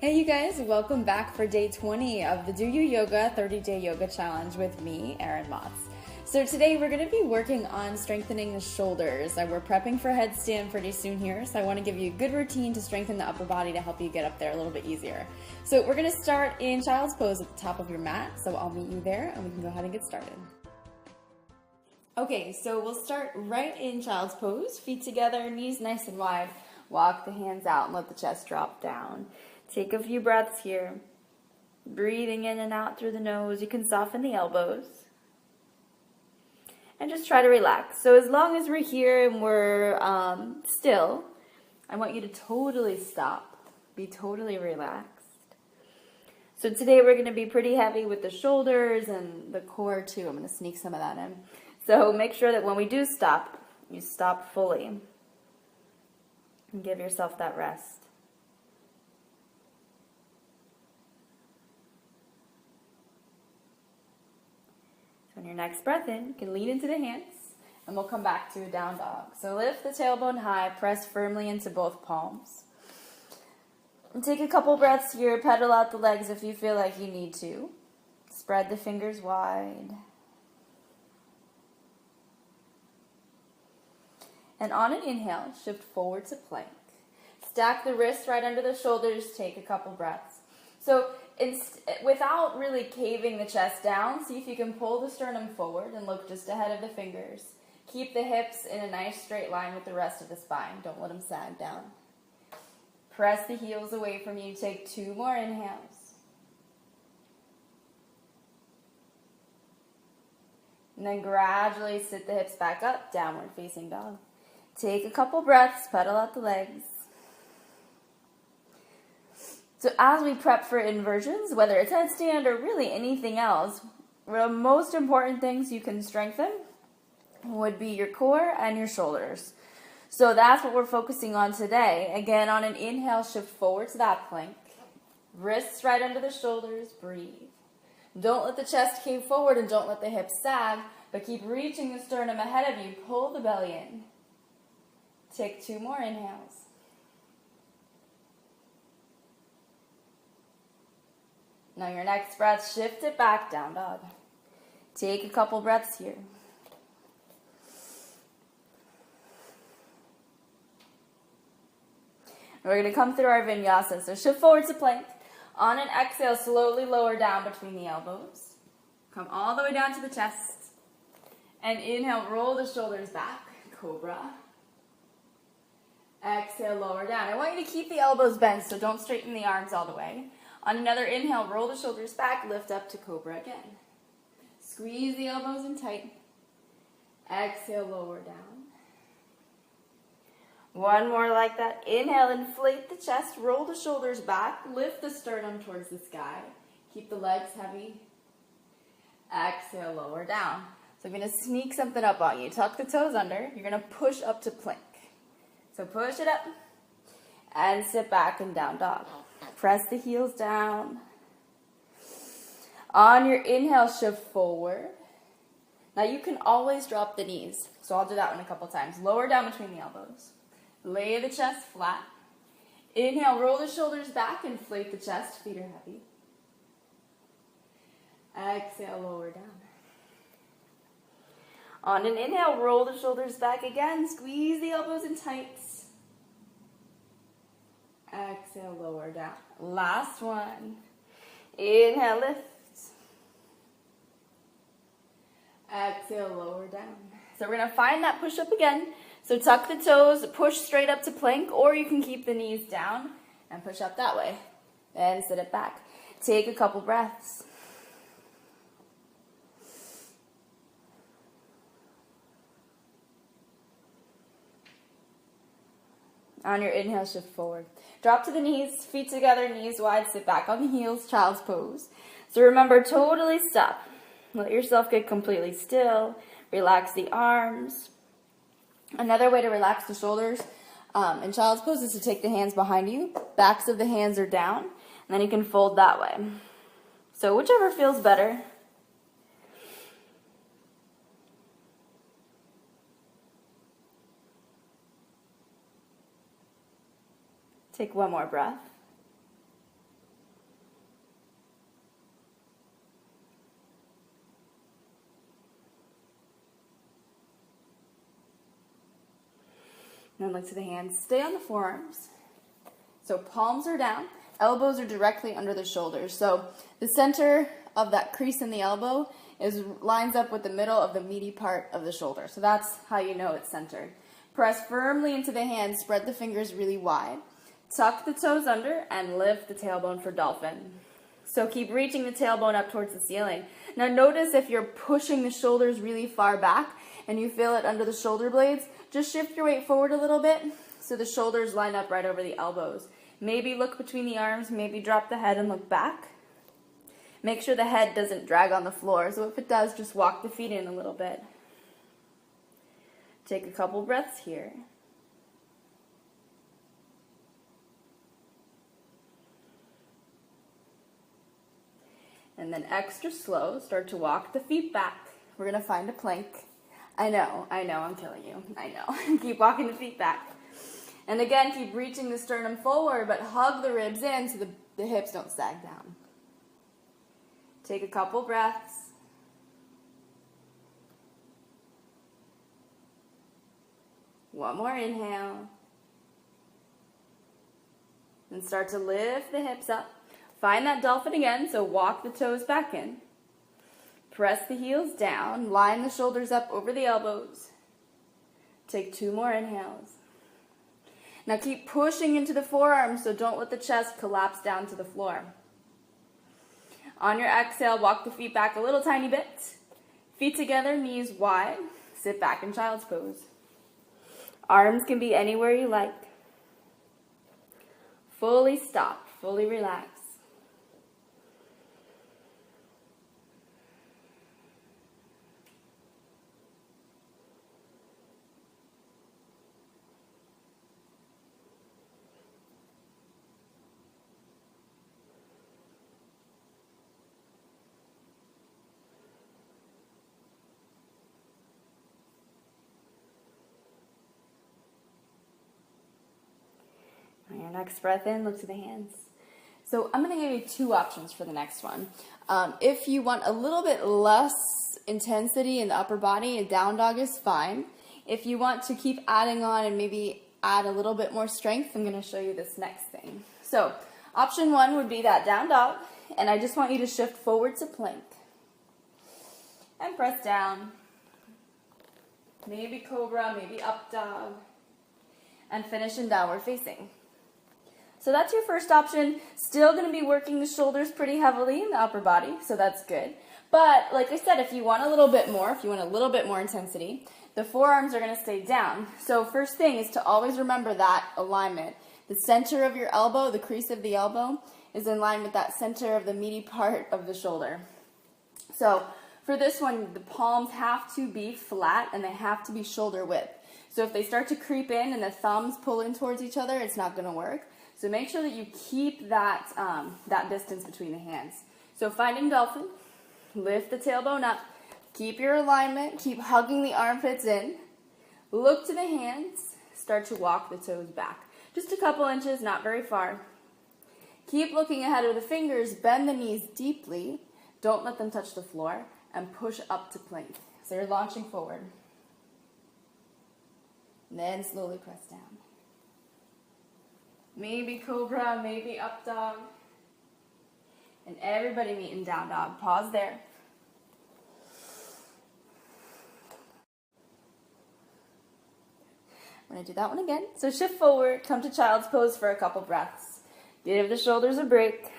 Hey you guys, welcome back for day 20 of the Do You Yoga 30-Day Yoga Challenge with me, Erin Motz. So today we're going to be working on strengthening the shoulders. We're prepping for headstand pretty soon here, so I want to give you a good routine to strengthen the upper body to help you get up there a little bit easier. So we're going to start in child's pose at the top of your mat, so I'll meet you there and we can go ahead and get started. Okay, so we'll start right in child's pose, feet together, knees nice and wide. Walk the hands out and let the chest drop down. Take a few breaths here. Breathing in and out through the nose. You can soften the elbows. And just try to relax. So as long as we're here and we're still, I want you to totally stop. Be totally relaxed. So today we're going to be pretty heavy with the shoulders and the core too. I'm going to sneak some of that in. So make sure that when we do stop, you stop fully. And give yourself that rest. On your next breath in, you can lean into the hands, and we'll come back to a down dog. So lift the tailbone high, press firmly into both palms. And take a couple breaths here, pedal out the legs if you feel like you need to. Spread the fingers wide. And on an inhale, shift forward to plank. Stack the wrists right under the shoulders, take a couple breaths. So without really caving the chest down, see if you can pull the sternum forward and look just ahead of the fingers. Keep the hips in a nice straight line with the rest of the spine. Don't let them sag down. Press the heels away from you. Take 2 more inhales. And then gradually sit the hips back up, downward facing dog. Take a couple breaths, pedal out the legs. So as we prep for inversions, whether it's headstand or really anything else, the most important things you can strengthen would be your core and your shoulders. So that's what we're focusing on today. Again, on an inhale, shift forward to that plank. Wrists right under the shoulders, breathe. Don't let the chest cave forward and don't let the hips sag, but keep reaching the sternum ahead of you. Pull the belly in. Take 2 more inhales. Now your next breath, shift it back, down dog. Take a couple breaths here. We're going to come through our vinyasa. So shift forward to plank. On an exhale, slowly lower down between the elbows. Come all the way down to the chest. And inhale, roll the shoulders back, cobra. Exhale, lower down. I want you to keep the elbows bent, so don't straighten the arms all the way. On another inhale, roll the shoulders back, lift up to cobra again. Squeeze the elbows in tight. Exhale, lower down. One more like that. Inhale, inflate the chest, roll the shoulders back, lift the sternum towards the sky. Keep the legs heavy. Exhale, lower down. So I'm going to sneak something up on you. Tuck the toes under. You're going to push up to plank. So push it up and sit back and down dog. Press the heels down. On your inhale, shift forward. Now you can always drop the knees. So I'll do that one a couple times. Lower down between the elbows. Lay the chest flat. Inhale, roll the shoulders back, inflate the chest. Feet are heavy. Exhale, lower down. On an inhale, roll the shoulders back again. Squeeze the elbows in tight. Exhale, lower down. Last one. Inhale, lift. Exhale, lower down. So we're going to find that push up again. So tuck the toes, push straight up to plank, or you can keep the knees down and push up that way. And sit it back. Take a couple breaths. On your inhale, shift forward. Drop to the knees, feet together, knees wide, sit back on the heels, child's pose. So remember, totally stop. Let yourself get completely still. Relax the arms. Another way to relax the shoulders in child's pose is to take the hands behind you. Backs of the hands are down, and then you can fold that way. So whichever feels better. Take one more breath. And then look to the hands. Stay on the forearms. So palms are down. Elbows are directly under the shoulders. So the center of that crease in the elbow lines up with the middle of the meaty part of the shoulder. So that's how you know it's centered. Press firmly into the hands. Spread the fingers really wide. Tuck the toes under and lift the tailbone for dolphin. So keep reaching the tailbone up towards the ceiling. Now notice if you're pushing the shoulders really far back and you feel it under the shoulder blades, just shift your weight forward a little bit so the shoulders line up right over the elbows. Maybe look between the arms, maybe drop the head and look back. Make sure the head doesn't drag on the floor, so if it does, just walk the feet in a little bit. Take a couple breaths here. And then extra slow, start to walk the feet back. We're going to find a plank. I know, I'm killing you. I know. Keep walking the feet back. And again, keep reaching the sternum forward, but hug the ribs in so the hips don't sag down. Take a couple breaths. One more inhale. And start to lift the hips up. Find that dolphin again, so walk the toes back in. Press the heels down. Line the shoulders up over the elbows. Take 2 more inhales. Now keep pushing into the forearms, so don't let the chest collapse down to the floor. On your exhale, walk the feet back a little tiny bit. Feet together, knees wide. Sit back in child's pose. Arms can be anywhere you like. Fully stop, fully relax. On your next breath in, look to the hands. So I'm going to give you 2 options for the next one. If you want a little bit less intensity in the upper body, a down dog is fine. If you want to keep adding on and maybe add a little bit more strength, I'm going to show you this next thing. So option 1 would be that down dog, and I just want you to shift forward to plank. And press down. Maybe cobra, maybe up dog. And finish in downward facing. So that's your first option. Still going to be working the shoulders pretty heavily in the upper body, so that's good. But like I said, if you want a little bit more, if you want a little bit more intensity, the forearms are going to stay down. So first thing is to always remember that alignment. The center of your elbow, the crease of the elbow, is in line with that center of the meaty part of the shoulder. So for this one, the palms have to be flat and they have to be shoulder width. So if they start to creep in and the thumbs pull in towards each other, it's not going to work. So make sure that you keep that, that distance between the hands. So finding dolphin, lift the tailbone up, keep your alignment, keep hugging the armpits in, look to the hands, start to walk the toes back. Just a couple inches, not very far. Keep looking ahead of the fingers, bend the knees deeply, don't let them touch the floor, and push up to plank. So you're launching forward. And then slowly press down. Maybe cobra, maybe up dog. And everybody meet in down dog. Pause there. I'm going to do that one again. So shift forward, come to child's pose for a couple breaths. Give the shoulders a break.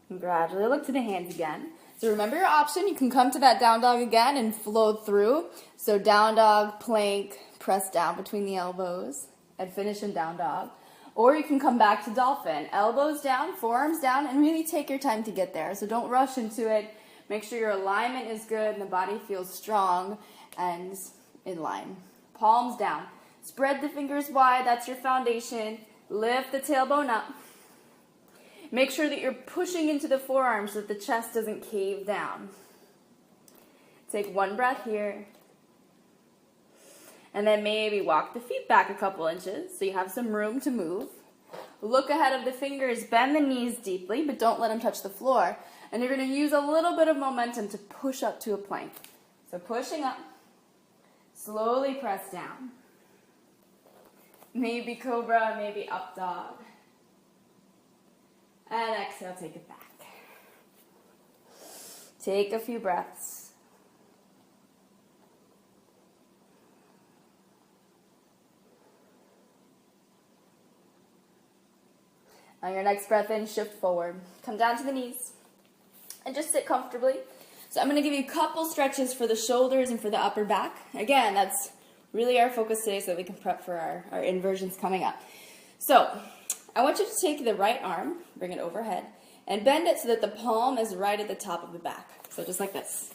And gradually look to the hands again. So remember your option. You can come to that down dog again and flow through. So down dog, plank, press down between the elbows, and finish in down dog. Or you can come back to dolphin. Elbows down, forearms down, and really take your time to get there. So don't rush into it. Make sure your alignment is good and the body feels strong and in line. Palms down. Spread the fingers wide. That's your foundation. Lift the tailbone up. Make sure that you're pushing into the forearms so that the chest doesn't cave down. Take one breath here. And then maybe walk the feet back a couple inches so you have some room to move. look ahead of the fingers, bend the knees deeply, but don't let them touch the floor. And you're going to use a little bit of momentum to push up to a plank. So pushing up, slowly press down. Maybe cobra, maybe up dog. And exhale, take it back. Take a few breaths. On your next breath in, shift forward. Come down to the knees and just sit comfortably. So I'm going to give you a couple stretches for the shoulders and for the upper back. Again, that's really our focus today so that we can prep for our inversions coming up. So I want you to take the right arm, bring it overhead, and bend it so that the palm is right at the top of the back. So just like this.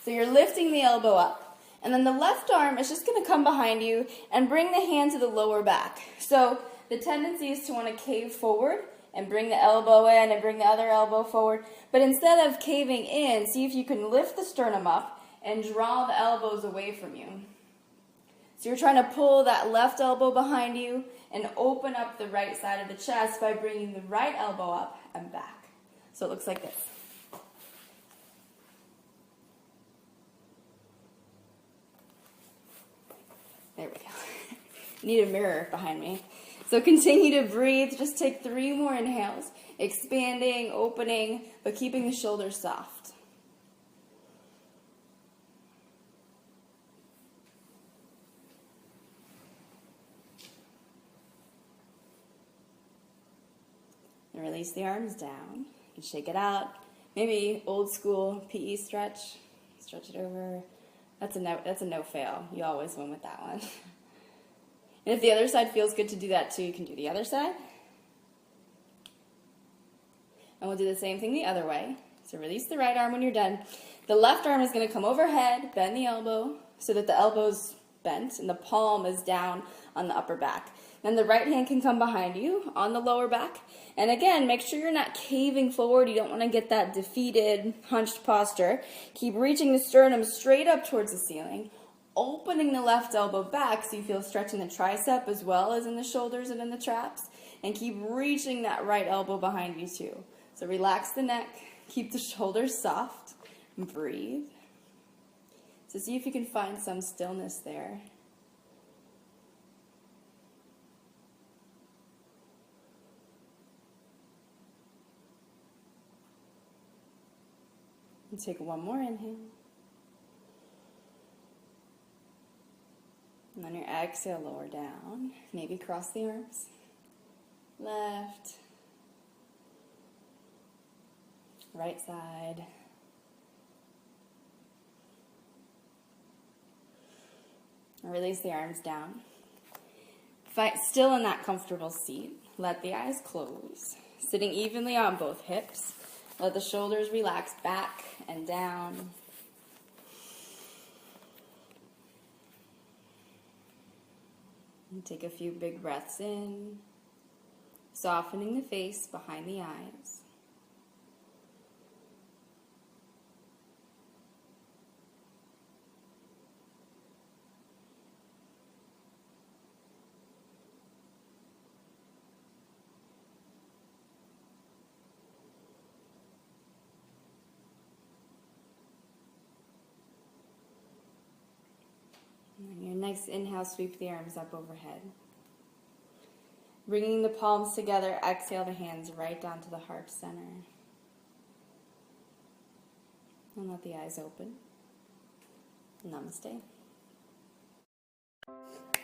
So you're lifting the elbow up. And then the left arm is just going to come behind you and bring the hand to the lower back. So the tendency is to want to cave forward and bring the elbow in and bring the other elbow forward. But instead of caving in, see if you can lift the sternum up and draw the elbows away from you. So you're trying to pull that left elbow behind you and open up the right side of the chest by bringing the right elbow up and back. So it looks like this. There we go. Need a mirror behind me. So continue to breathe. Just take 3 more inhales. Expanding, opening, but keeping the shoulders soft. And release the arms down. You can shake it out. Maybe old school PE stretch. Stretch it over. That's a no fail. You always win with that one. And if the other side feels good to do that too, you can do the other side. And we'll do the same thing the other way. So release the right arm when you're done. The left arm is going to come overhead, bend the elbow so that the elbow's bent and the palm is down on the upper back. Then the right hand can come behind you on the lower back. And again, make sure you're not caving forward. You don't want to get that defeated, hunched posture. Keep reaching the sternum straight up towards the ceiling, opening the left elbow back so you feel stretch in the tricep as well as in the shoulders and in the traps. And keep reaching that right elbow behind you too. So relax the neck, keep the shoulders soft, and breathe. So see if you can find some stillness there. And take one more inhale. And on your exhale, lower down. Maybe cross the arms. Left. Right side. And release the arms down. Still in that comfortable seat. Let the eyes close. Sitting evenly on both hips. Let the shoulders relax back and down. And take a few big breaths in, softening the face behind the eyes. And on your next inhale, sweep the arms up overhead. Bringing the palms together, exhale the hands right down to the heart center. And let the eyes open. Namaste.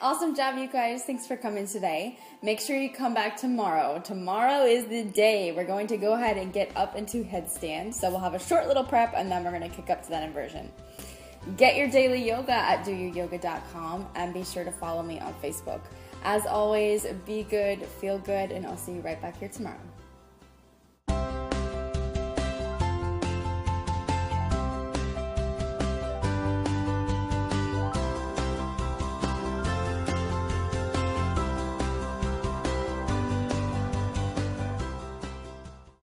Awesome job, you guys. Thanks for coming today. Make sure you come back tomorrow. Tomorrow is the day. We're going to go ahead and get up into headstand. So we'll have a short little prep and then we're going to kick up to that inversion. Get your daily yoga at doyouryoga.com and be sure to follow me on Facebook. As always, be good, feel good, and I'll see you right back here tomorrow.